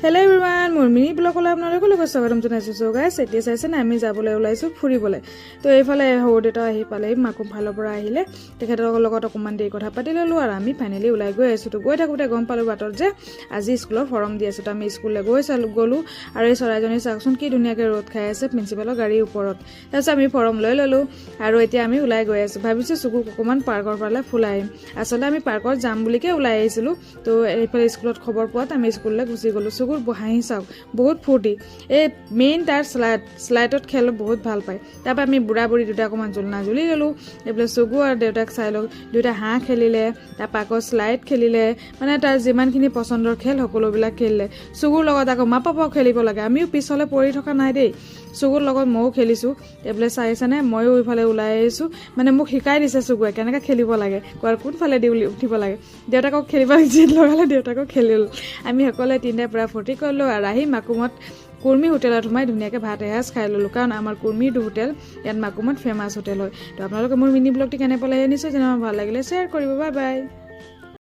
Hello' everyone, মোৰ mini ব্লগলৈ আপোনালোকক স্বাগতম জনাইছোঁ। চ' গাইছ, এতিয়া চাইছে না আমি যাবলৈ ওলাইছোঁ ফুৰিবলৈ। তো এইফালে সৰু দেউতা আহি পালেহি, মাকুম ফালৰ পৰা আহিলে, তেখেতৰ লগত অকণমান দেৰি কথা পাতি ল'লোঁ আৰু আমি ফাইনেলি ওলাই গৈ আছোঁ। তো গৈ থাকোঁতে গম পালোঁ বাটত যে আজি স্কুলৰ ফৰ্ম দি আছোঁ। তো আমি স্কুললৈ গ'লোঁ আৰু এই চৰাইজনী চাওকচোন কি ধুনীয়াকৈ ৰ'দ খাই আছে প্ৰিন্সিপালৰ গাড়ীৰ ওপৰত। তাৰপিছত আমি ফৰ্ম লৈ ল'লোঁ আৰু এতিয়া আমি ওলাই গৈ আছোঁ। ভাবিছোঁ চকুক অকণমান পাৰ্কৰ ফালে ফুলাই আহিম। আচলতে আমি পাৰ্কত যাম বুলিকৈ ওলাই আহিছিলোঁ। তো এইফালে স্কুলত খবৰ পোৱাত আমি স্কুললৈ গুচি গ'লোঁ। চকুৰ হাঁহি চাওক, বহুত ফূৰ্তি। এই মেইন তাৰ শ্লাইডত খেল বহুত ভাল পায়। তাৰপৰা আমি বুঢ়া বুঢ়ী দুটা অকণমান জোলনা জুলি ল'লোঁ। এইফালে চকু আৰু দেউতাক চাই লওক, দুয়োটা হাঁহ খেলিলে, তাৰপৰা আকৌ শ্লাইড খেলিলে, মানে তাৰ যিমানখিনি পচন্দৰ খেল সকলোবিলাক খেলিলে। চকুৰ লগত আকৌ মা পাপাও খেলিব লাগে, আমিও পিছলৈ পৰি থকা নাই দেই। চকুৰ লগত ময়ো খেলিছোঁ। এইফালে চাইছেনে, ময়ো এইফালে ওলাই আহিছোঁ, মানে মোক শিকাই দিছে চকুৱে কেনেকৈ খেলিব লাগে, কোনফালে দি উঠিব লাগে। দেউতাকক খেলিব জিদ লগালে, দেউতাকক খেলিলোঁ। আমি সকলোৱে তিনিটাই পূৰা ফূৰ্তি কৰিলোঁ আৰু আহি মাকুমত কুৰ্মী হোটেলত সোমাই ধুনীয়াকৈ ভাত এসাঁজ খাই ল'লোঁ। কাৰণ আমাৰ কুৰ্মীটো হোটেল ইয়াত মাকুমত ফেমাছ হোটেল হয়। তো আপোনালোকে মোৰ মিনি ব্লগটি কেনে পালে নিশ্চয় জনাব, ভাল লাগিলে শ্বেয়াৰ কৰিব। Bye bye.